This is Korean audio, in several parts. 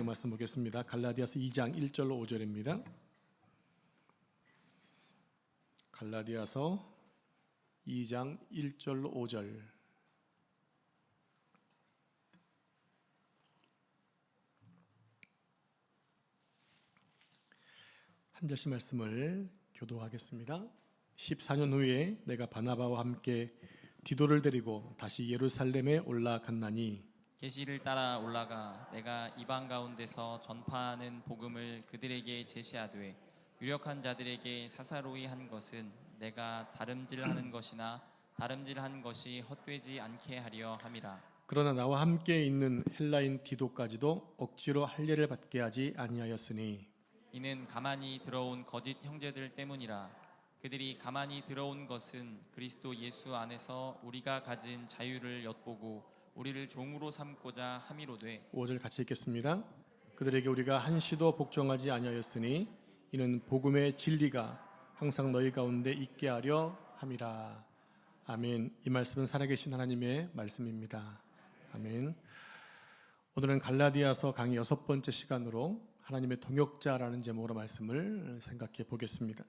말씀 보겠습니다. 갈라디아서 2장 1절로 5절입니다. 갈라디아서 2장 1절로 5절. 한 절씩 말씀을 교도하겠습니다. 14년 후에 내가 바나바와 함께 디도를 데리고 다시 예루살렘에 올라갔나니 계시를 따라 올라가 내가 이방 가운데서 전파하는 복음을 그들에게 제시하되 유력한 자들에게 사사로이 한 것은 내가 다름질하는 것이나 다름질한 것이 헛되지 않게 하려 함이라. 그러나 나와 함께 있는 헬라인 디도까지도 억지로 할례를 받게 하지 아니하였으니 이는 가만히 들어온 거짓 형제들 때문이라. 그들이 가만히 들어온 것은 그리스도 예수 안에서 우리가 가진 자유를 엿보고 우리를 종으로 삼고자 함이로되. 5절 같이 읽겠습니다. 그들에게 우리가 한시도 복종하지 아니하였으니 이는 복음의 진리가 항상 너희 가운데 있게 하려 함이라. 아멘. 이 말씀은 살아계신 하나님의 말씀입니다. 아멘. 오늘은 갈라디아서 강의 6번째 시간으로 하나님의 동역자라는 제목으로 말씀을 생각해 보겠습니다.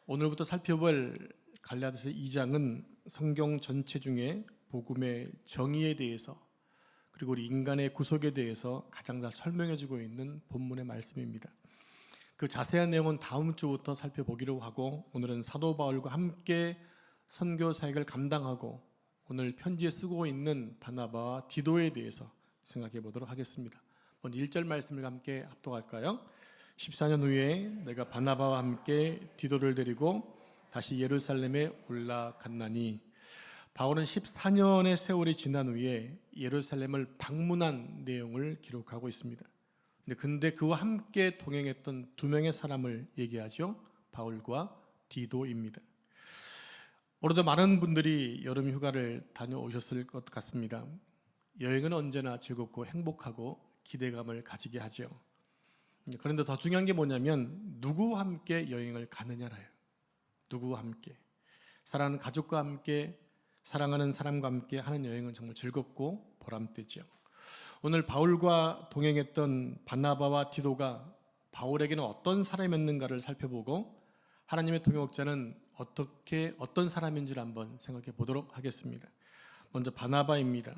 오늘부터 살펴볼 갈라디아서 2장은 성경 전체 중에 복음의 정의에 대해서 그리고 우리 인간의 구속에 대해서 가장 잘 설명해 주고 있는 본문의 말씀입니다. 그 자세한 내용은 다음 주부터 살펴보기로 하고, 오늘은 사도 바울과 함께 선교 사역을 감당하고 오늘 편지에 쓰고 있는 바나바와 디도에 대해서 생각해 보도록 하겠습니다. 먼저 1절 말씀을 함께 합독할까요? 14년 후에 내가 바나바와 함께 디도를 데리고 다시 예루살렘에 올라갔나니, 바울은 14년의 세월이 지난 후에 예루살렘을 방문한 내용을 기록하고 있습니다. 근데 그와 함께 동행했던 두 명의 사람을 얘기하죠. 바울과 디도입니다. 올해도 많은 분들이 여름 휴가를 다녀오셨을 것 같습니다. 여행은 언제나 즐겁고 행복하고 기대감을 가지게 하죠. 그런데 더 중요한 게 뭐냐면 누구와 함께 여행을 가느냐라요. 누구와 함께. 사랑하는 가족과 함께, 사랑하는 사람과 함께 하는 여행은 정말 즐겁고 보람되죠. 오늘 바울과 동행했던 바나바와 디도가 바울에게는 어떤 사람이었는가를 살펴보고 하나님의 동역자는 어떤 사람인지를 한번 생각해 보도록 하겠습니다. 먼저 바나바입니다.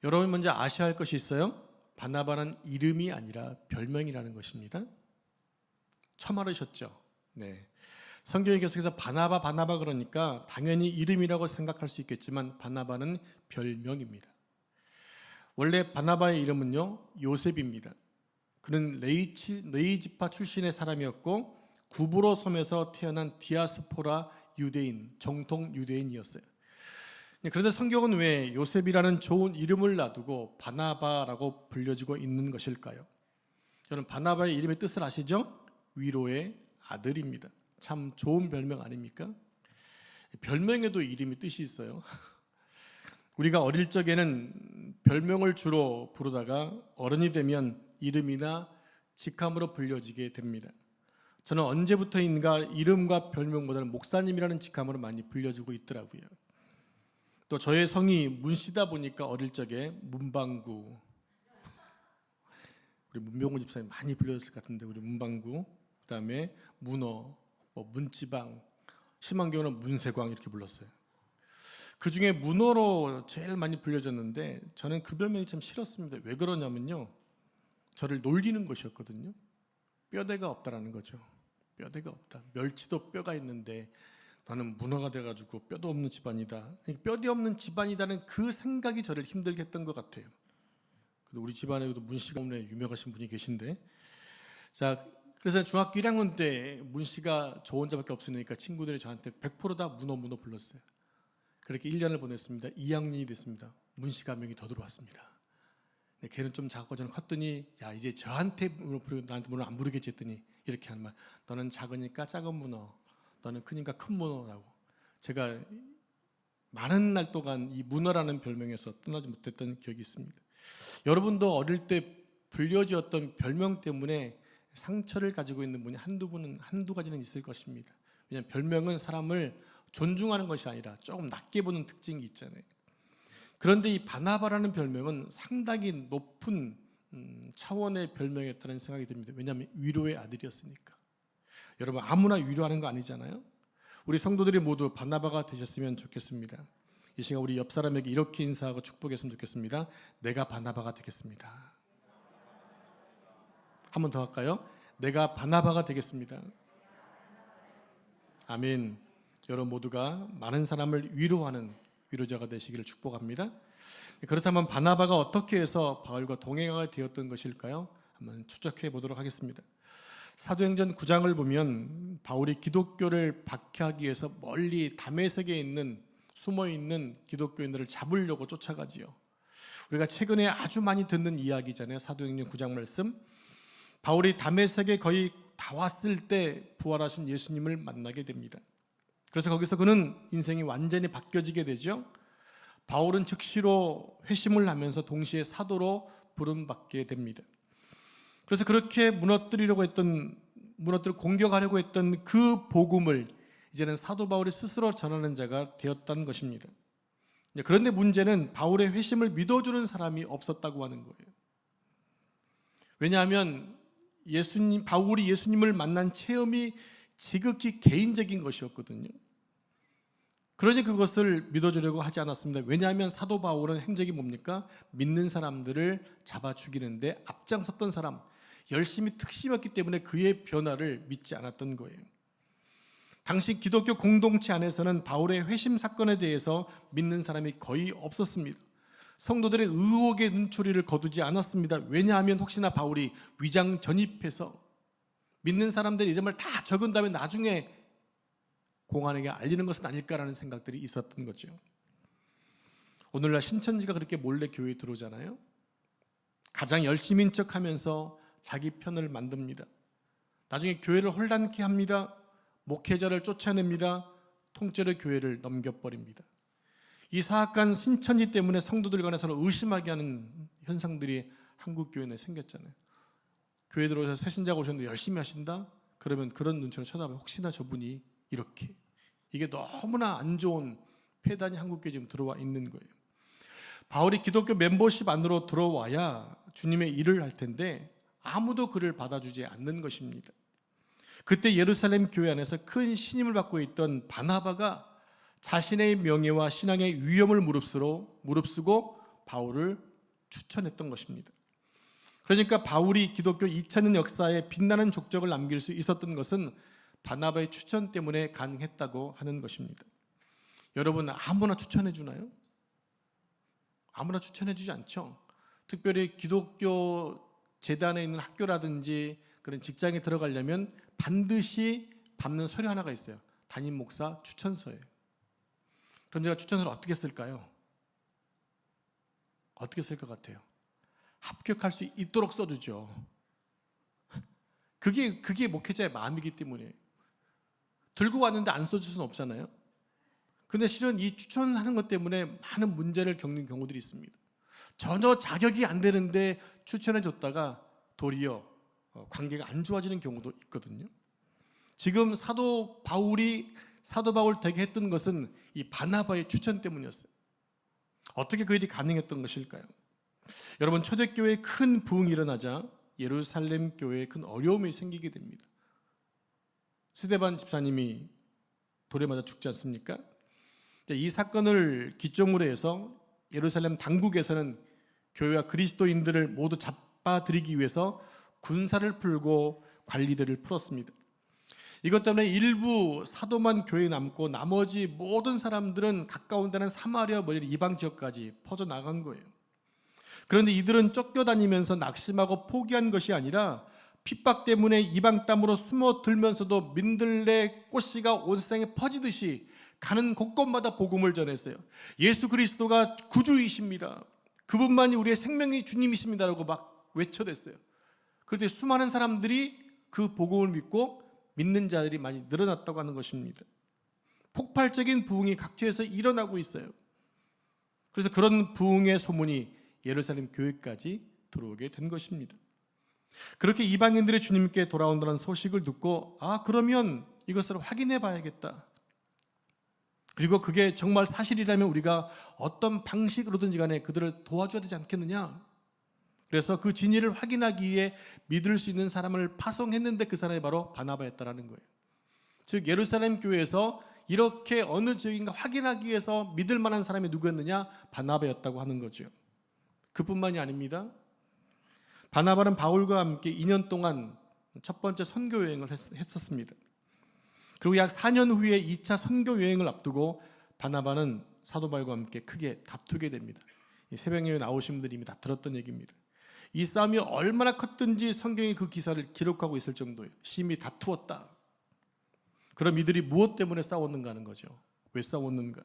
여러분 먼저 아셔야 할 것이 있어요. 바나바는 이름이 아니라 별명이라는 것입니다. 처음 알으셨죠? 네. 성경에 계속해서 바나바 그러니까 당연히 이름이라고 생각할 수 있겠지만 바나바는 별명입니다. 원래 바나바의 이름은요 요셉입니다. 그는 레위 지파 출신의 사람이었고 구브로 섬에서 태어난 디아스포라 유대인, 정통 유대인이었어요. 그런데 성경은 왜 요셉이라는 좋은 이름을 놔두고 바나바라고 불려지고 있는 것일까요? 저는 바나바의 이름의 뜻을 아시죠? 위로의 아들입니다. 참 좋은 별명 아닙니까? 별명에도 이름이 뜻이 있어요. 우리가 어릴 적에는 별명을 주로 부르다가 어른이 되면 이름이나 직함으로 불려지게 됩니다. 저는 언제부터인가 이름과 별명보다는 목사님이라는 직함으로 많이 불려지고 있더라고요. 또 저의 성이 문씨다 보니까 어릴 적에 문방구, 우리 문병훈 집사님 많이 불려졌을 것 같은데, 우리 문방구, 그 다음에 문어, 문지방, 심한 경우는 문세광 이렇게 불렀어요. 그 중에 문어로 제일 많이 불려졌는데 저는 그 별명이 참 싫었습니다. 왜 그러냐면요, 저를 놀리는 것이었거든요. 뼈대가 없다라는 거죠. 뼈대가 없다. 멸치도 뼈가 있는데 나는 문어가 돼가지고 뼈도 없는 집안이다. 뼈대 없는 집안이다는 그 생각이 저를 힘들게 했던 것 같아요. 우리 집안에도 문씨가 유명하신 분이 계신데, 자, 그래서 중학교 1학년 때 문씨가 저 혼자밖에 없으니까 친구들이 저한테 100% 다 문어 불렀어요. 그렇게 1년을 보냈습니다. 2학년이 됐습니다. 문씨가 명이 더 들어왔습니다. 걔는 좀 작고 저는 컸더니 야 이제 저한테 나한테 문어 안 부르겠지 했더니 이렇게 하는 말, 너는 작으니까 작은 문어, 너는 크니까 큰 문어라고. 제가 많은 날 동안 이 문어라는 별명에서 떠나지 못했던 기억이 있습니다. 여러분도 어릴 때 불려지었던 별명 때문에 상처를 가지고 있는 분이 한두 가지는 있을 것입니다. 왜냐하면 별명은 사람을 존중하는 것이 아니라 조금 낮게 보는 특징이 있잖아요. 그런데 이 바나바라는 별명은 상당히 높은 차원의 별명이었다는 생각이 듭니다. 왜냐하면 위로의 아들이었으니까. 여러분, 아무나 위로하는 거 아니잖아요. 우리 성도들이 모두 바나바가 되셨으면 좋겠습니다. 이 시간 우리 옆 사람에게 이렇게 인사하고 축복했으면 좋겠습니다. 내가 바나바가 되겠습니다. 한 번 더 할까요? 내가 바나바가 되겠습니다. 아멘. 여러분 모두가 많은 사람을 위로하는 위로자가 되시기를 축복합니다. 그렇다면 바나바가 어떻게 해서 바울과 동행하게 되었던 것일까요? 한번 추적해 보도록 하겠습니다. 사도행전 9장을 보면 바울이 기독교를 박해하기 위해서 멀리 다메섹에 있는 숨어있는 기독교인들을 잡으려고 쫓아가지요. 우리가 최근에 아주 많이 듣는 이야기잖아요. 사도행전 9장 말씀. 바울이 다메섹에 거의 다 왔을 때 부활하신 예수님을 만나게 됩니다. 그래서 거기서 그는 인생이 완전히 바뀌어지게 되죠. 바울은 즉시로 회심을 하면서 동시에 사도로 부름받게 됩니다. 그래서 그렇게 무너뜨리고 공격하려고 했던 그 복음을 이제는 사도 바울이 스스로 전하는 자가 되었다는 것입니다. 그런데 문제는 바울의 회심을 믿어주는 사람이 없었다고 하는 거예요. 왜냐하면 바울이 예수님을 만난 체험이 지극히 개인적인 것이었거든요. 그러니 그것을 믿어주려고 하지 않았습니다. 왜냐하면 사도 바울은 행적이 뭡니까? 믿는 사람들을 잡아 죽이는데 앞장섰던 사람, 열심히 특심했기 때문에 그의 변화를 믿지 않았던 거예요. 당시 기독교 공동체 안에서는 바울의 회심 사건에 대해서 믿는 사람이 거의 없었습니다. 성도들의 의혹의 눈초리를 거두지 않았습니다. 왜냐하면 혹시나 바울이 위장 전입해서 믿는 사람들의 이름을 다 적은 다음에 나중에 공안에게 알리는 것은 아닐까라는 생각들이 있었던 거죠. 오늘날 신천지가 그렇게 몰래 교회에 들어오잖아요. 가장 열심인 척하면서 자기 편을 만듭니다. 나중에 교회를 혼란케 합니다. 목회자를 쫓아냅니다. 통째로 교회를 넘겨버립니다. 이 사악한 신천지 때문에 성도들 간에서는 의심하게 하는 현상들이 한국 교회 내에 생겼잖아요. 교회 들어오셔서 새신자가 오셨는데 열심히 하신다? 그러면 그런 눈치로 쳐다봐요. 혹시나 저분이 이렇게. 이게 너무나 안 좋은 폐단이 한국교회에 지금 들어와 있는 거예요. 바울이 기독교 멤버십 안으로 들어와야 주님의 일을 할 텐데 아무도 그를 받아주지 않는 것입니다. 그때 예루살렘 교회 안에서 큰 신임을 받고 있던 바나바가 자신의 명예와 신앙의 위험을 무릅쓰고 바울을 추천했던 것입니다. 그러니까 바울이 기독교 2000년 역사에 빛나는 족적을 남길 수 있었던 것은 바나바의 추천 때문에 가능했다고 하는 것입니다. 여러분, 아무나 추천해 주나요? 아무나 추천해 주지 않죠. 특별히 기독교 재단에 있는 학교라든지 그런 직장에 들어가려면 반드시 받는 서류 하나가 있어요. 담임 목사 추천서예요. 그럼 제가 추천서를 어떻게 쓸까요? 어떻게 쓸 것 같아요? 합격할 수 있도록 써주죠. 그게 목회자의 마음이기 때문에. 들고 왔는데 안 써줄 수는 없잖아요. 근데 실은 이 추천하는 것 때문에 많은 문제를 겪는 경우들이 있습니다. 전혀 자격이 안 되는데 추천해 줬다가 도리어 관계가 안 좋아지는 경우도 있거든요. 지금 사도 바울 되게 했던 것은 이 바나바의 추천 때문이었어요. 어떻게 그 일이 가능했던 것일까요? 여러분, 초대교회에 큰 부흥이 일어나자 예루살렘 교회에 큰 어려움이 생기게 됩니다. 스데반 집사님이 돌에 맞아 죽지 않습니까? 이 사건을 기점으로 해서 예루살렘 당국에서는 교회와 그리스도인들을 모두 잡아들이기 위해서 군사를 풀고 관리들을 풀었습니다. 이것 때문에 일부 사도만 교회에 남고 나머지 모든 사람들은 가까운 데는 사마리아 멀리 이방 지역까지 퍼져나간 거예요. 그런데 이들은 쫓겨다니면서 낙심하고 포기한 것이 아니라 핍박 때문에 이방 땅으로 숨어들면서도 민들레 꽃씨가 온 세상에 퍼지듯이 가는 곳곳마다 복음을 전했어요. 예수 그리스도가 구주이십니다. 그분만이 우리의 생명의 주님이십니다라고 막 외쳐댔어요. 그런데 수많은 사람들이 그 복음을 믿고 믿는 자들이 많이 늘어났다고 하는 것입니다. 폭발적인 부흥이 각지에서 일어나고 있어요. 그래서 그런 부흥의 소문이 예루살렘 교회까지 들어오게 된 것입니다. 그렇게 이방인들이 주님께 돌아온다는 소식을 듣고 그러면 이것을 확인해 봐야겠다. 그리고 그게 정말 사실이라면 우리가 어떤 방식으로든지 간에 그들을 도와줘야 되지 않겠느냐. 그래서 그 진위를 확인하기 위해 믿을 수 있는 사람을 파송했는데 그 사람이 바로 바나바였다라는 거예요. 즉 예루살렘 교회에서 이렇게 어느 지역인가 확인하기 위해서 믿을 만한 사람이 누구였느냐? 바나바였다고 하는 거죠. 그뿐만이 아닙니다. 바나바는 바울과 함께 2년 동안 첫 번째 선교 여행을 했었습니다. 그리고 약 4년 후에 2차 선교 여행을 앞두고 바나바는 사도 바울과 함께 크게 다투게 됩니다. 새벽에 나오신 분들이 이미 다 들었던 얘기입니다. 이 싸움이 얼마나 컸든지 성경이 그 기사를 기록하고 있을 정도예요. 심히 다투었다. 그럼 이들이 무엇 때문에 싸웠는가 하는 거죠. 왜 싸웠는가?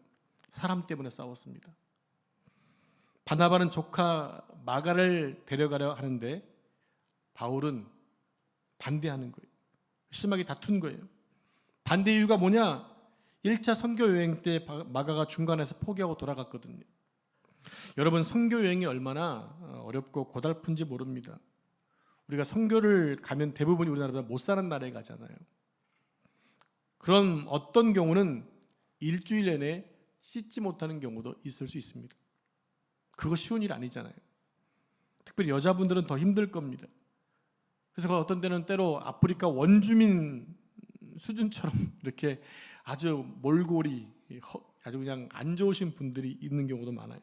사람 때문에 싸웠습니다. 바나바는 조카 마가를 데려가려 하는데 바울은 반대하는 거예요. 심하게 다툰 거예요. 반대 이유가 뭐냐? 1차 선교 여행 때 마가가 중간에서 포기하고 돌아갔거든요. 여러분, 선교 여행이 얼마나 어렵고 고달픈지 모릅니다. 우리가 선교를 가면 대부분이 우리나라보다 못 사는 나라에 가잖아요. 그런 어떤 경우는 일주일 내내 씻지 못하는 경우도 있을 수 있습니다. 그거 쉬운 일 아니잖아요. 특별히 여자분들은 더 힘들 겁니다. 그래서 어떤 때는 때로 아프리카 원주민 수준처럼 이렇게 아주 몰골이 아주 그냥 안 좋으신 분들이 있는 경우도 많아요.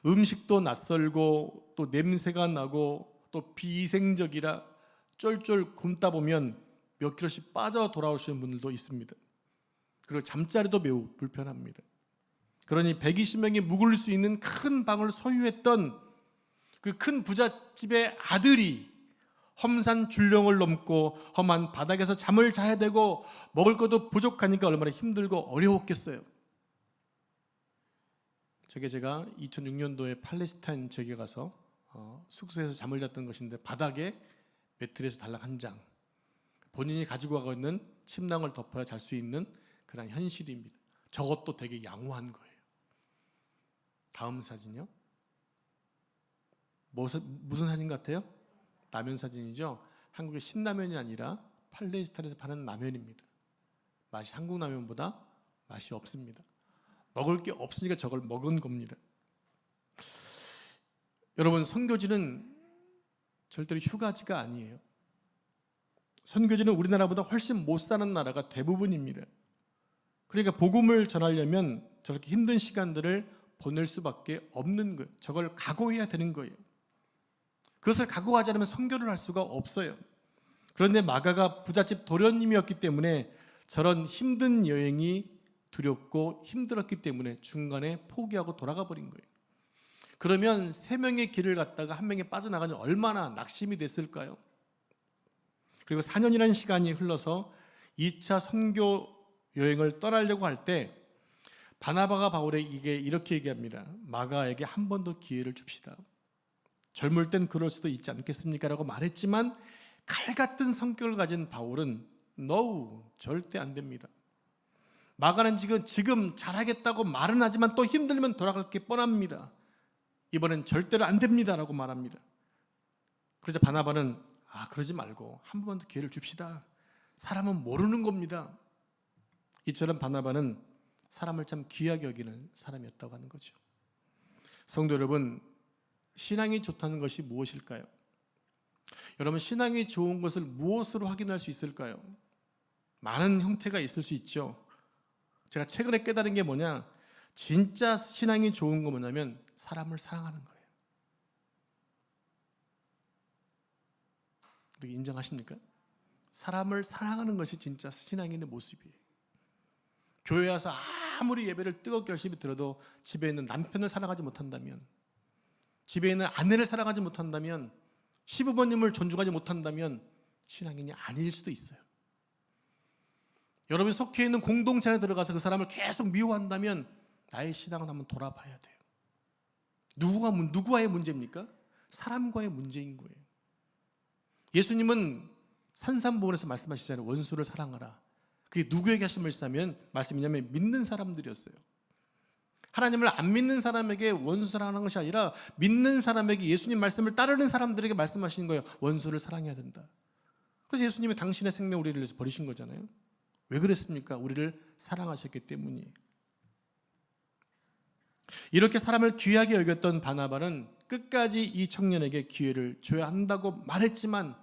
음식도 낯설고 또 냄새가 나고 또 비위생적이라 쫄쫄 굶다 보면 몇 킬로씩 빠져 돌아오시는 분들도 있습니다. 그리고 잠자리도 매우 불편합니다. 그러니 120명이 묵을 수 있는 큰 방을 소유했던 그 큰 부잣집의 아들이 험산 줄령을 넘고 험한 바닥에서 잠을 자야 되고 먹을 것도 부족하니까 얼마나 힘들고 어려웠겠어요. 제가 2006년도에 팔레스타인 지역에 가서 숙소에서 잠을 잤던 것인데 바닥에 매트리스 달랑 한 장, 본인이 가지고 가고 있는 침낭을 덮어야 잘 수 있는 그런 현실입니다. 저것도 되게 양호한 거예요. 다음 사진이요. 무슨 사진 같아요? 라면 사진이죠. 한국의 신라면이 아니라 팔레스타인에서 파는 라면입니다. 맛이 한국 라면보다 맛이 없습니다. 먹을 게 없으니까 저걸 먹은 겁니다. 여러분, 선교지는 절대로 휴가지가 아니에요. 선교지는 우리나라보다 훨씬 못 사는 나라가 대부분입니다. 그러니까 복음을 전하려면 저렇게 힘든 시간들을 보낼 수밖에 없는 거예요. 저걸 각오해야 되는 거예요. 그것을 각오하지 않으면 선교를 할 수가 없어요. 그런데 마가가 부잣집 도련님이었기 때문에 저런 힘든 여행이 두렵고 힘들었기 때문에 중간에 포기하고 돌아가 버린 거예요. 그러면 3명의 길을 갔다가 1명이 빠져나가니 얼마나 낙심이 됐을까요? 그리고 4년이라는 시간이 흘러서 2차 선교 여행을 떠나려고 할 때 바나바가 바울에게 이렇게 얘기합니다. 마가에게 한 번 더 기회를 줍시다. 젊을 땐 그럴 수도 있지 않겠습니까? 라고 말했지만 칼 같은 성격을 가진 바울은 No, 절대 안 됩니다. 마가는 지금 잘하겠다고 말은 하지만 또 힘들면 돌아갈 게 뻔합니다. 이번엔 절대로 안 됩니다 라고 말합니다. 그래서 바나바는 그러지 말고 한 번만 더 기회를 줍시다. 사람은 모르는 겁니다. 이처럼 바나바는 사람을 참 귀하게 여기는 사람이었다고 하는 거죠. 성도 여러분, 신앙이 좋다는 것이 무엇일까요? 여러분, 신앙이 좋은 것을 무엇으로 확인할 수 있을까요? 많은 형태가 있을 수 있죠. 제가 최근에 깨달은 게 뭐냐? 진짜 신앙이 좋은 거 뭐냐면 사람을 사랑하는 거예요. 그렇게 인정하십니까? 사람을 사랑하는 것이 진짜 신앙인의 모습이에요. 교회 와서 아무리 예배를 뜨겁게 열심히 들어도 집에 있는 남편을 사랑하지 못한다면, 집에 있는 아내를 사랑하지 못한다면, 시부모님을 존중하지 못한다면 신앙인이 아닐 수도 있어요. 여러분이 속해 있는 공동체 안에 들어가서 그 사람을 계속 미워한다면 나의 신앙은 한번 돌아봐야 돼요. 누구와의 문제입니까? 사람과의 문제인 거예요. 예수님은 산상보훈에서 말씀하시잖아요. 원수를 사랑하라. 그게 누구에게 하신 말씀이냐면 믿는 사람들이었어요. 하나님을 안 믿는 사람에게 원수 사랑하는 것이 아니라 믿는 사람에게 예수님 말씀을 따르는 사람들에게 말씀하시는 거예요. 원수를 사랑해야 된다. 그래서 예수님이 당신의 생명 우리를 위해서 버리신 거잖아요. 왜 그랬습니까? 우리를 사랑하셨기 때문이에요. 이렇게 사람을 귀하게 여겼던 바나바는 끝까지 이 청년에게 기회를 줘야 한다고 말했지만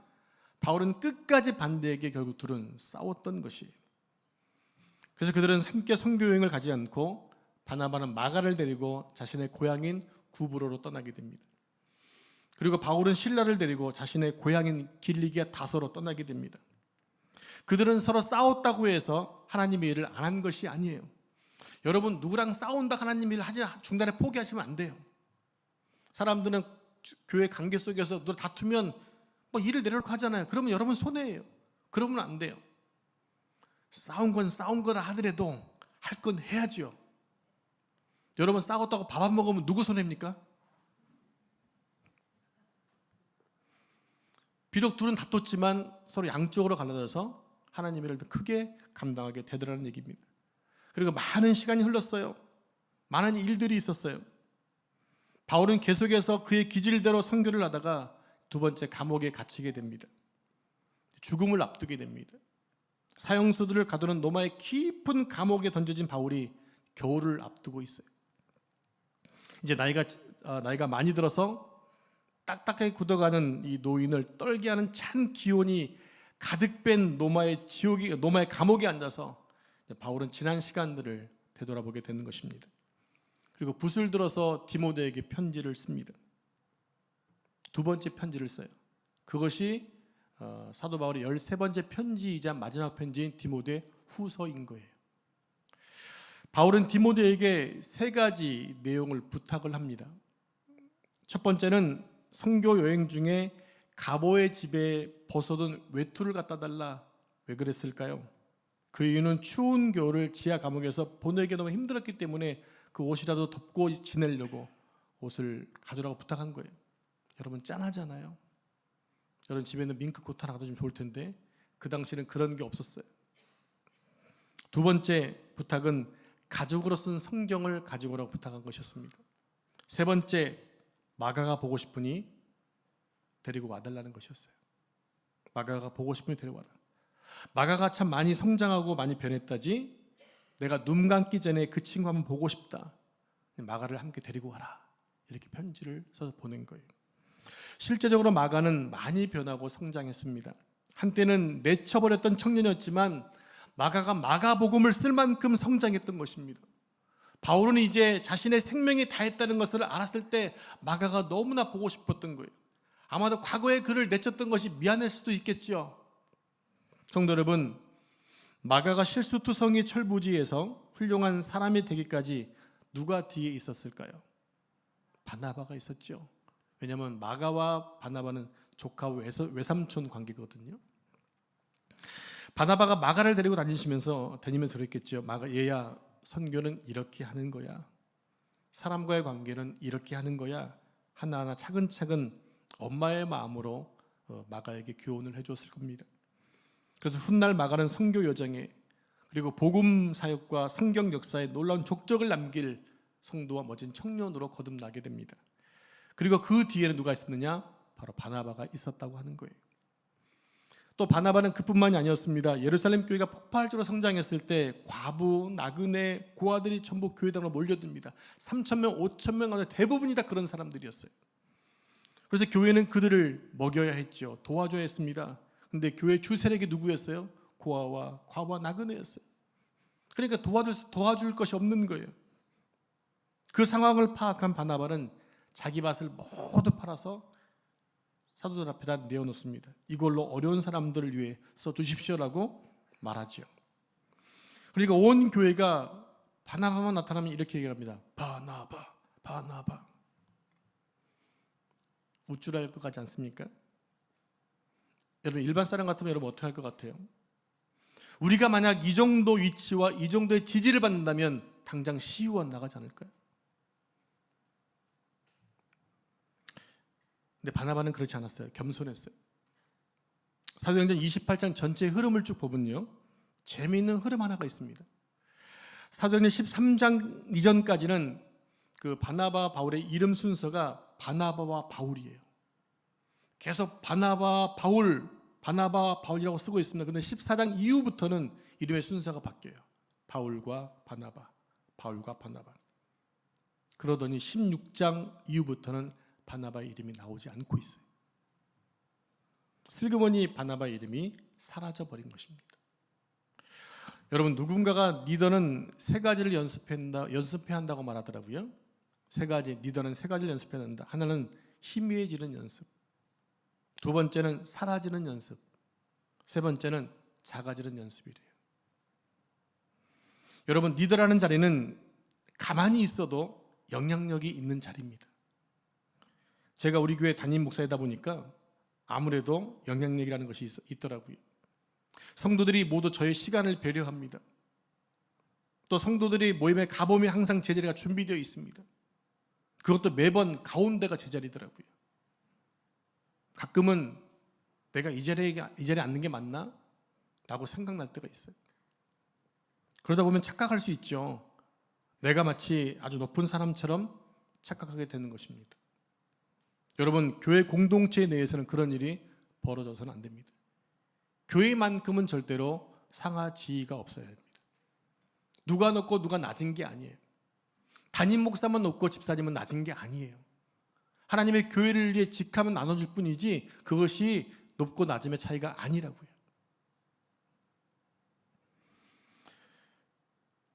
바울은 끝까지 반대에게 결국 둘은 싸웠던 것이에요. 그래서 그들은 함께 선교 여행을 가지 않고 바나바는 마가를 데리고 자신의 고향인 구브로로 떠나게 됩니다. 그리고 바울은 실라를 데리고 자신의 고향인 길리기아 다소로 떠나게 됩니다. 그들은 서로 싸웠다고 해서 하나님의 일을 안 한 것이 아니에요. 여러분, 누구랑 싸운다 하나님 일을 하지 중간에 포기하시면 안 돼요. 사람들은 교회 관계 속에서 누가 다투면 뭐 일을 내려놓고 하잖아요. 그러면 여러분 손해예요. 그러면 안 돼요. 싸운 건 싸운 거라 하더라도 할 건 해야죠. 여러분, 싸웠다고 밥 안 먹으면 누구 손해입니까? 비록 둘은 다퉜지만 서로 양쪽으로 갈라져서 하나님의 일을 크게 감당하게 되더라는 얘기입니다. 그리고 많은 시간이 흘렀어요. 많은 일들이 있었어요. 바울은 계속해서 그의 기질대로 선교를 하다가 두 번째 감옥에 갇히게 됩니다. 죽음을 앞두게 됩니다. 사형수들을 가두는 로마의 깊은 감옥에 던져진 바울이 겨울을 앞두고 있어요. 이제 나이가 많이 들어서 딱딱하게 굳어가는 이 노인을 떨게 하는 찬 기온이 가득 뺀 로마의 감옥에 앉아서 바울은 지난 시간들을 되돌아보게 되는 것입니다. 그리고 붓을 들어서 디모데에게 편지를 씁니다. 두 번째 편지를 써요. 그것이 사도 바울의 13번째 편지이자 마지막 편지인 디모데 후서인 거예요. 바울은 디모데에게 세 가지 내용을 부탁을 합니다. 첫 번째는 선교 여행 중에 가보의 집에 벗어둔 외투를 갖다 달라. 왜 그랬을까요? 그 이유는 추운 겨울을 지하 감옥에서 보내기 너무 힘들었기 때문에 그 옷이라도 덮고 지내려고 옷을 가져라고 부탁한 거예요. 여러분, 짠하잖아요. 여러분 집에는 밍크코트 하나 가져주면 좋을 텐데 그 당시에는 그런 게 없었어요. 두 번째 부탁은 가죽으로 쓴 성경을 가지고 오라고 부탁한 것이었습니다. 세 번째, 마가가 보고 싶으니 데리고 와달라는 것이었어요. 마가가 보고 싶으니 데리고 와라. 마가가 참 많이 성장하고 많이 변했다지, 내가 눈 감기 전에 그 친구 한번 보고 싶다. 마가를 함께 데리고 와라. 이렇게 편지를 써서 보낸 거예요. 실제적으로 마가는 많이 변하고 성장했습니다. 한때는 내쳐버렸던 청년이었지만 마가가 마가복음을 쓸 만큼 성장했던 것입니다. 바울은 이제 자신의 생명이 다했다는 것을 알았을 때 마가가 너무나 보고 싶었던 거예요. 아마도 과거에 그를 내쳤던 것이 미안할 수도 있겠죠. 성도 여러분, 마가가 실수투성이 철부지에서 훌륭한 사람이 되기까지 누가 뒤에 있었을까요? 바나바가 있었죠. 왜냐하면 마가와 바나바는 조카 외삼촌 관계거든요. 바나바가 마가를 데리고 다니면서 그랬겠죠. 마가, 얘야, 선교는 이렇게 하는 거야. 사람과의 관계는 이렇게 하는 거야. 하나하나 차근차근 엄마의 마음으로 마가에게 교훈을 해줬을 겁니다. 그래서 훗날 마가는 선교 여정에, 그리고 복음 사역과 성경 역사에 놀라운 족적을 남길 성도와 멋진 청년으로 거듭나게 됩니다. 그리고 그 뒤에는 누가 있었느냐? 바로 바나바가 있었다고 하는 거예요. 또 바나바는 그뿐만이 아니었습니다. 예루살렘 교회가 폭발적으로 성장했을 때 과부, 나그네, 고아들이 전부 교회당으로 몰려듭니다. 3,000명, 5,000명 가운데 대부분이 다 그런 사람들이었어요. 그래서 교회는 그들을 먹여야 했죠. 도와줘야 했습니다. 근데 교회 주 세력이 누구였어요? 고아와 과부와 나그네였어요. 그러니까 도와줄 것이 없는 거예요. 그 상황을 파악한 바나바는 자기 밭을 모두 팔아서 사도들 앞에다 내어놓습니다. 이걸로 어려운 사람들을 위해 써주십시오라고 말하죠. 그리고 온 교회가 바나바만 나타나면 이렇게 얘기합니다. 바나바, 바나바. 우쭐할 것 같지 않습니까? 여러분, 일반 사람 같으면 여러분 어떻게 할 것 같아요? 우리가 만약 이 정도 위치와 이 정도의 지지를 받는다면 당장 시의원 나가지 않을까요? 근데 바나바는 그렇지 않았어요. 겸손했어요. 사도행전 28장 전체의 흐름을 쭉 보면요, 재미있는 흐름 하나가 있습니다. 사도행전 13장 이전까지는 그 바나바 바울의 이름 순서가 바나바와 바울이에요. 계속 바나바 바울이라고 쓰고 있습니다. 그런데 14장 이후부터는 이름의 순서가 바뀌어요. 바울과 바나바, 바울과 바나바. 그러더니 16장 이후부터는 바나바의 이름이 나오지 않고 있어요. 슬그머니 바나바의 이름이 사라져버린 것입니다. 여러분, 누군가가 리더는 세 가지를 연습해야 한다고 말하더라고요. 세 가지, 리더는 세 가지를 연습해야 한다. 하나는 희미해지는 연습, 두 번째는 사라지는 연습, 세 번째는 작아지는 연습이래요. 여러분, 리더라는 자리는 가만히 있어도 영향력이 있는 자리입니다. 제가 우리 교회 담임 목사이다 보니까 아무래도 영향력이라는 것이 있더라고요. 성도들이 모두 저의 시간을 배려합니다. 또 성도들이 모임에 가보면 항상 제자리가 준비되어 있습니다. 그것도 매번 가운데가 제자리더라고요. 가끔은 내가 이 자리에 앉는 게 맞나? 라고 생각날 때가 있어요. 그러다 보면 착각할 수 있죠. 내가 마치 아주 높은 사람처럼 착각하게 되는 것입니다. 여러분, 교회 공동체 내에서는 그런 일이 벌어져서는 안 됩니다. 교회만큼은 절대로 상하지의가 없어야 됩니다. 누가 높고 누가 낮은 게 아니에요. 담임 목사만 높고 집사님은 낮은 게 아니에요. 하나님의 교회를 위해 직함은 나눠줄 뿐이지 그것이 높고 낮음의 차이가 아니라고요.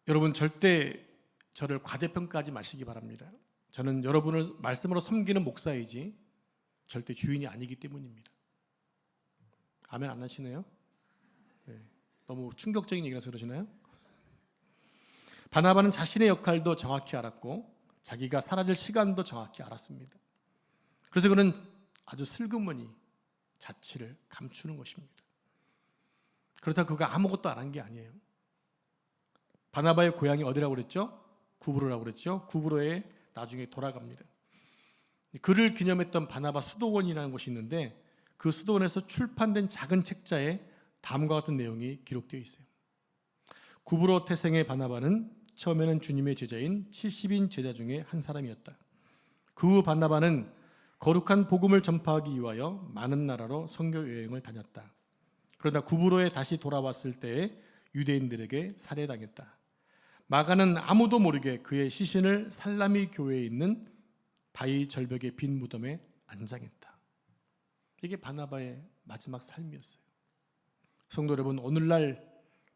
여러분, 절대 저를 과대평가하지 마시기 바랍니다. 저는 여러분을 말씀으로 섬기는 목사이지 절대 주인이 아니기 때문입니다. 아멘 안 하시네요? 네. 너무 충격적인 얘기라서 그러시나요? 바나바는 자신의 역할도 정확히 알았고 자기가 사라질 시간도 정확히 알았습니다. 그래서 그는 아주 슬그머니 자취를 감추는 것입니다. 그렇다고 그가 아무것도 안 한 게 아니에요. 바나바의 고향이 어디라고 그랬죠? 구브로라고 그랬죠? 구브로에 나중에 돌아갑니다. 그를 기념했던 바나바 수도원이라는 곳이 있는데 그 수도원에서 출판된 작은 책자에 다음과 같은 내용이 기록되어 있어요. 구브로 태생의 바나바는 처음에는 주님의 제자인 70인 제자 중에 한 사람이었다. 그 후 바나바는 거룩한 복음을 전파하기 위하여 많은 나라로 선교 여행을 다녔다. 그러다 구브로에 다시 돌아왔을 때에 유대인들에게 살해당했다. 마가는 아무도 모르게 그의 시신을 살라미 교회에 있는 바위 절벽의 빈 무덤에 안장했다. 이게 바나바의 마지막 삶이었어요. 성도 여러분, 오늘날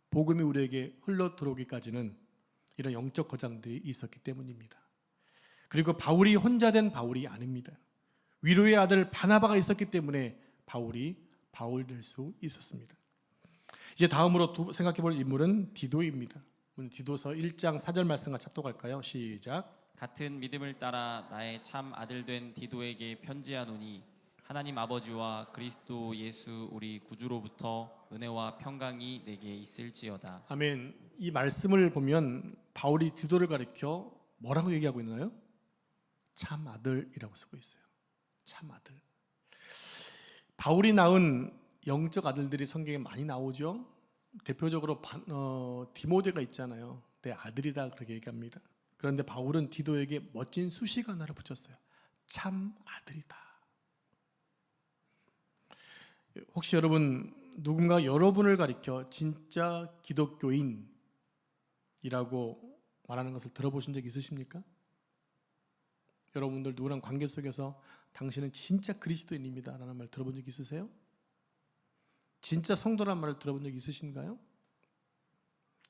복음이 우리에게 흘러 들어오기까지는 이런 영적 거장들이 있었기 때문입니다. 그리고 바울이 혼자 된 바울이 아닙니다. 위로의 아들 바나바가 있었기 때문에 바울이 바울 될 수 있었습니다. 이제 다음으로 생각해 볼 인물은 디도입니다. 오늘 디도서 1장 4절 말씀과 찾도록할까요? 시작. 같은 믿음을 따라 나의 참 아들 된 디도에게 편지하노니 하나님 아버지와 그리스도 예수 우리 구주로부터 은혜와 평강이 내게 있을지어다. 아멘. 이 말씀을 보면 바울이 디도를 가리켜 뭐라고 얘기하고 있나요? 참 아들이라고 쓰고 있어요. 참 아들. 바울이 낳은 영적 아들들이 성경에 많이 나오죠. 대표적으로 디모데가 있잖아요. 내 아들이다 그렇게 얘기합니다. 그런데 바울은 디도에게 멋진 수식 하나를 붙였어요. 참 아들이다. 혹시 여러분 누군가 여러분을 가리켜 진짜 기독교인이라고 말하는 것을 들어보신 적 있으십니까? 여러분들 누구랑 관계 속에서 당신은 진짜 그리스도인입니다 라는 말 들어본 적 있으세요? 진짜 성도란 말을 들어본 적 있으신가요?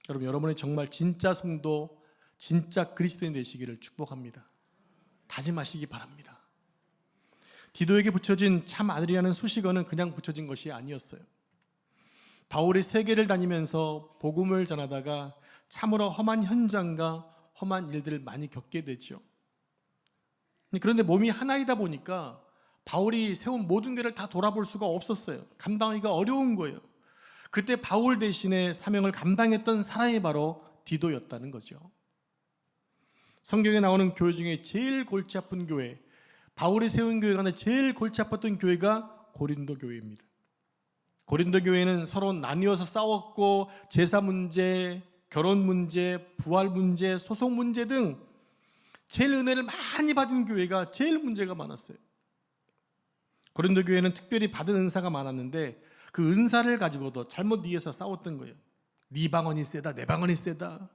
여러분, 여러분이 정말 진짜 성도, 진짜 그리스도인 되시기를 축복합니다. 다짐하시기 바랍니다. 디도에게 붙여진 참 아들이라는 수식어는 그냥 붙여진 것이 아니었어요. 바울이 세계를 다니면서 복음을 전하다가 참으로 험한 현장과 험한 일들을 많이 겪게 되죠. 그런데 몸이 하나이다 보니까 바울이 세운 모든 교회를 다 돌아볼 수가 없었어요. 감당하기가 어려운 거예요. 그때 바울 대신에 사명을 감당했던 사람이 바로 디도였다는 거죠. 성경에 나오는 교회 중에 제일 골치 아픈 교회, 바울이 세운 교회 가운데 제일 골치 아팠던 교회가 고린도 교회입니다. 고린도 교회는 서로 나뉘어서 싸웠고 제사 문제, 결혼 문제, 부활 문제, 소속 문제 등 제일 은혜를 많이 받은 교회가 제일 문제가 많았어요. 고린도 교회는 특별히 받은 은사가 많았는데 그 은사를 가지고도 잘못 이해해서 싸웠던 거예요. 네 방언이 세다, 내 방언이 세다.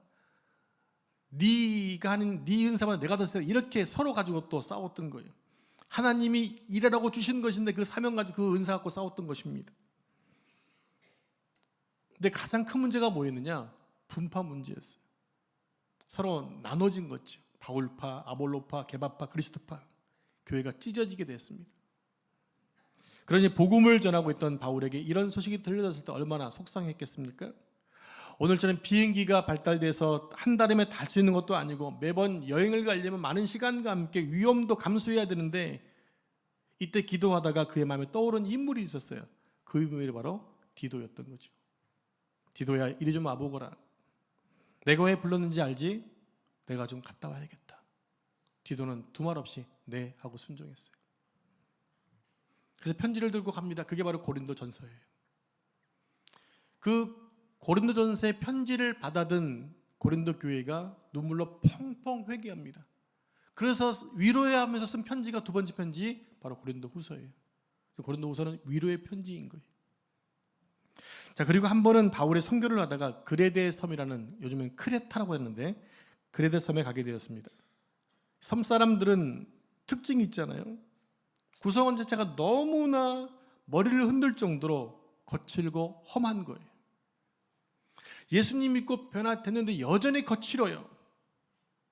네가 하는 네 은사보다 내가 더 세다. 이렇게 서로 가지고 또 싸웠던 거예요. 하나님이 일하라고 주신 것인데 그 사명 가지고 그 은사 갖고 싸웠던 것입니다. 근데 가장 큰 문제가 뭐였느냐? 분파 문제였어요. 서로 나눠진 거죠. 바울파, 아볼로파, 게바파, 그리스도파. 교회가 찢어지게 됐습니다. 그러니 복음을 전하고 있던 바울에게 이런 소식이 들려졌을 때 얼마나 속상했겠습니까? 오늘처럼 비행기가 발달돼서 한 달이면 달 수 있는 것도 아니고 매번 여행을 가려면 많은 시간과 함께 위험도 감수해야 되는데 이때 기도하다가 그의 마음에 떠오른 인물이 있었어요. 그 인물이 바로 디도였던 거죠. 디도야, 이리 좀 와보거라. 내가 왜 불렀는지 알지? 내가 좀 갔다 와야겠다. 디도는 두말 없이 네 하고 순종했어요. 그래서 편지를 들고 갑니다. 그게 바로 고린도전서예요. 그 고린도전서의 편지를 받아든 고린도 교회가 눈물로 펑펑 회개합니다. 그래서 위로해야 하면서 쓴 편지가 두 번째 편지, 바로 고린도후서예요. 고린도후서는 위로의 편지인 거예요. 자, 그리고 한 번은 바울의 선교를 하다가 그레데 섬이라는, 요즘엔 크레타라고 했는데 그레데 섬에 가게 되었습니다. 섬 사람들은 특징이 있잖아요. 구성원 자체가 너무나 머리를 흔들 정도로 거칠고 험한 거예요. 예수님 믿고 변화됐는데 여전히 거칠어요.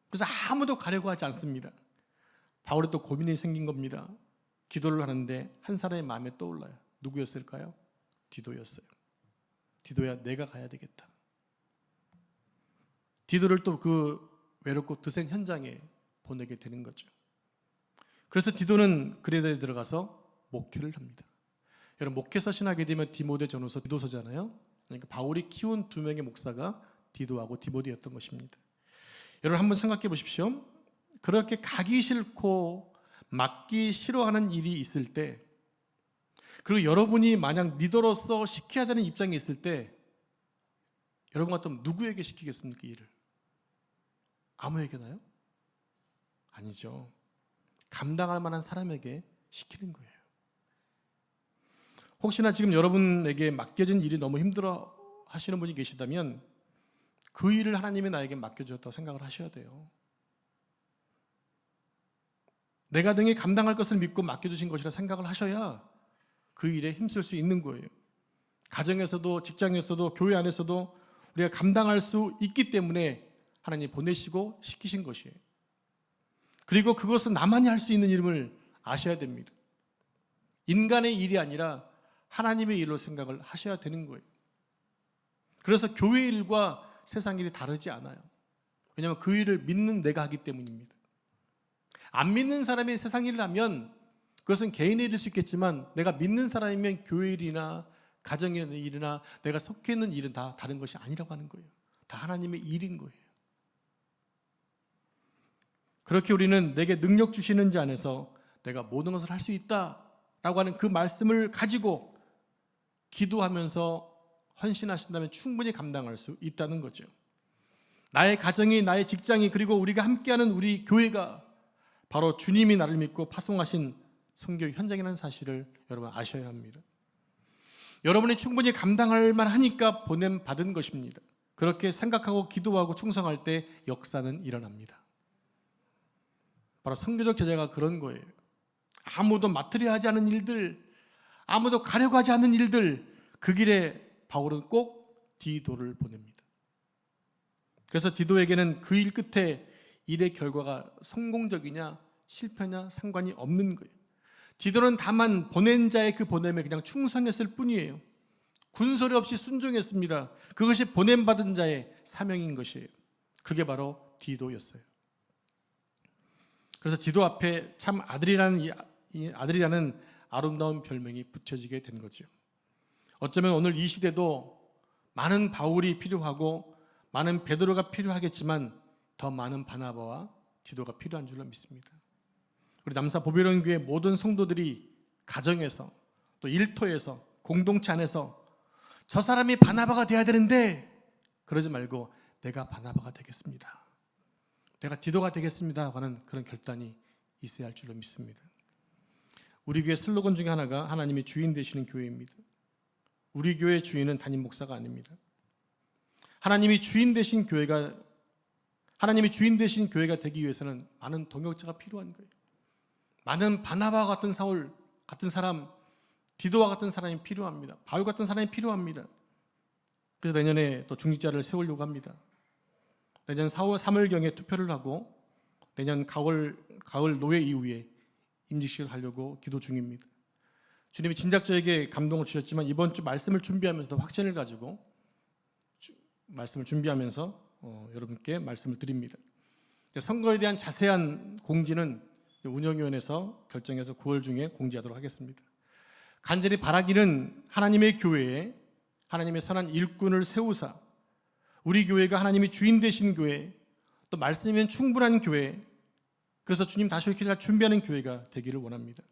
그래서 아무도 가려고 하지 않습니다. 바울이 또 고민이 생긴 겁니다. 기도를 하는데 한 사람의 마음에 떠올라요. 누구였을까요? 디도였어요. 디도야, 내가 가야 되겠다. 디도를 또 그 외롭고 드센 현장에 보내게 되는 거죠. 그래서 디도는 그레데에 들어가서 목회를 합니다. 여러분, 목회서 신하게 되면 디모데 전후서, 디도서잖아요. 그러니까 바울이 키운 두 명의 목사가 디도하고 디모데였던 것입니다. 여러분, 한번 생각해 보십시오. 그렇게 가기 싫고 맡기 싫어하는 일이 있을 때, 그리고 여러분이 만약 리더로서 시켜야 되는 입장에 있을 때 여러분 같으면 누구에게 시키겠습니까? 이 일을 아무에게나요? 아니죠. 감당할 만한 사람에게 시키는 거예요. 혹시나 지금 여러분에게 맡겨진 일이 너무 힘들어 하시는 분이 계시다면 그 일을 하나님이 나에게 맡겨주었다고 생각을 하셔야 돼요. 내가 등에 감당할 것을 믿고 맡겨주신 것이라 생각을 하셔야 그 일에 힘쓸 수 있는 거예요. 가정에서도, 직장에서도, 교회 안에서도 우리가 감당할 수 있기 때문에 하나님이 보내시고 시키신 것이에요. 그리고 그것은 나만이 할 수 있는 일임을 아셔야 됩니다. 인간의 일이 아니라 하나님의 일로 생각을 하셔야 되는 거예요. 그래서 교회 일과 세상 일이 다르지 않아요. 왜냐하면 그 일을 믿는 내가 하기 때문입니다. 안 믿는 사람이 세상 일을 하면 그것은 개인의 일일 수 있겠지만 내가 믿는 사람이면 교회 일이나 가정의 일이나 내가 속해 있는 일은 다 다른 것이 아니라고 하는 거예요. 다 하나님의 일인 거예요. 그렇게 우리는 내게 능력 주시는 자 안에서 내가 모든 것을 할 수 있다라고 하는 그 말씀을 가지고 기도하면서 헌신하신다면 충분히 감당할 수 있다는 거죠. 나의 가정이, 나의 직장이, 그리고 우리가 함께하는 우리 교회가 바로 주님이 나를 믿고 파송하신 선교 현장이라는 사실을 여러분 아셔야 합니다. 여러분이 충분히 감당할 만하니까 보냄받은 것입니다. 그렇게 생각하고 기도하고 충성할 때 역사는 일어납니다. 바로 선교적 제자가 그런 거예요. 아무도 맡으려 하지 않은 일들, 아무도 가려고 하지 않는 일들, 그 길에 바울은 꼭 디도를 보냅니다. 그래서 디도에게는 그 일 끝에 일의 결과가 성공적이냐 실패냐 상관이 없는 거예요. 디도는 다만 보낸 자의 그 보냄에 그냥 충성했을 뿐이에요. 군소리 없이 순종했습니다. 그것이 보냄받은 자의 사명인 것이에요. 그게 바로 디도였어요. 그래서 디도 앞에 참 아들이라는 아름다운 별명이 붙여지게 된 거죠. 어쩌면 오늘 이 시대도 많은 바울이 필요하고 많은 베드로가 필요하겠지만 더 많은 바나바와 디도가 필요한 줄로 믿습니다. 우리 남사 보배론교회 모든 성도들이 가정에서 또 일터에서 공동체 안에서 저 사람이 바나바가 돼야 되는데 그러지 말고 내가 바나바가 되겠습니다, 내가 디도가 되겠습니다 하는 그런 결단이 있어야 할 줄로 믿습니다. 우리 교회 슬로건 중에 하나가 하나님이 주인 되시는 교회입니다. 우리 교회 주인은 담임 목사가 아닙니다. 하나님이 주인 되신 교회가 되기 위해서는 많은 동역자가 필요한 거예요. 많은 바나바와 같은 사울 같은 사람, 디도와 같은 사람이 필요합니다. 바울 같은 사람이 필요합니다. 그래서 내년에 또 중직자를 세우려고 합니다. 내년 4월 3월경에 투표를 하고 내년 가을 노회 이후에 임직식을 하려고 기도 중입니다. 주님이 진작 저에게 감동을 주셨지만 이번 주 말씀을 준비하면서 확신을 가지고 말씀을 준비하면서 여러분께 말씀을 드립니다. 선거에 대한 자세한 공지는 운영위원회에서 결정해서 9월 중에 공지하도록 하겠습니다. 간절히 바라기는 하나님의 교회에 하나님의 선한 일꾼을 세우사 우리 교회가 하나님이 주인 되신 교회, 또 말씀이면 충분한 교회, 그래서 주님 다시 오실 날 준비하는 교회가 되기를 원합니다.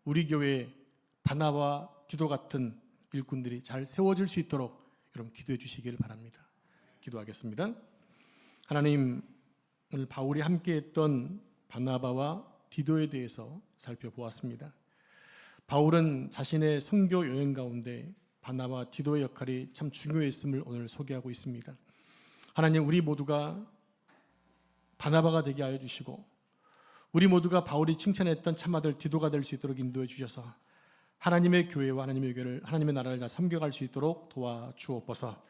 우리 교회에 바나바와 디도 같은 일꾼들이 잘 세워질 수 있도록 여러분 기도해 주시기를 바랍니다. 기도하겠습니다. 하나님, 오늘 바울이 함께했던 바나바와 디도에 대해서 살펴보았습니다. 바울은 자신의 선교 여행 가운데 바나바와 디도의 역할이 참 중요했음을 오늘 소개하고 있습니다. 하나님, 우리 모두가 바나바가 되게 하여 주시고 우리 모두가 바울이 칭찬했던 참아들 디도가 될 수 있도록 인도해 주셔서 하나님의 교회와 하나님의 교회를 하나님의 나라를 다 섬겨갈 수 있도록 도와주옵소서.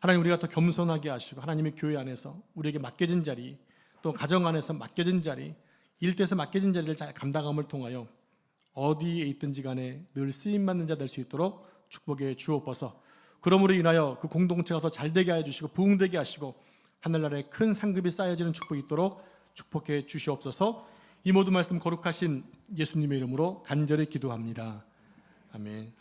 하나님, 우리가 또 겸손하게 하시고 하나님의 교회 안에서 우리에게 맡겨진 자리, 또 가정 안에서 맡겨진 자리, 일터에서 맡겨진 자리를 잘 감당함을 통하여 어디에 있든지 간에 늘 쓰임받는 자 될 수 있도록 축복해 주옵소서. 그러므로 인하여 그 공동체가 더 잘되게 하여 주시고 부흥되게 하시고 하늘나라에 큰 상급이 쌓여지는 축복이 있도록 축복해 주시옵소서. 이 모든 말씀 거룩하신 예수님의 이름으로 간절히 기도합니다. 아멘.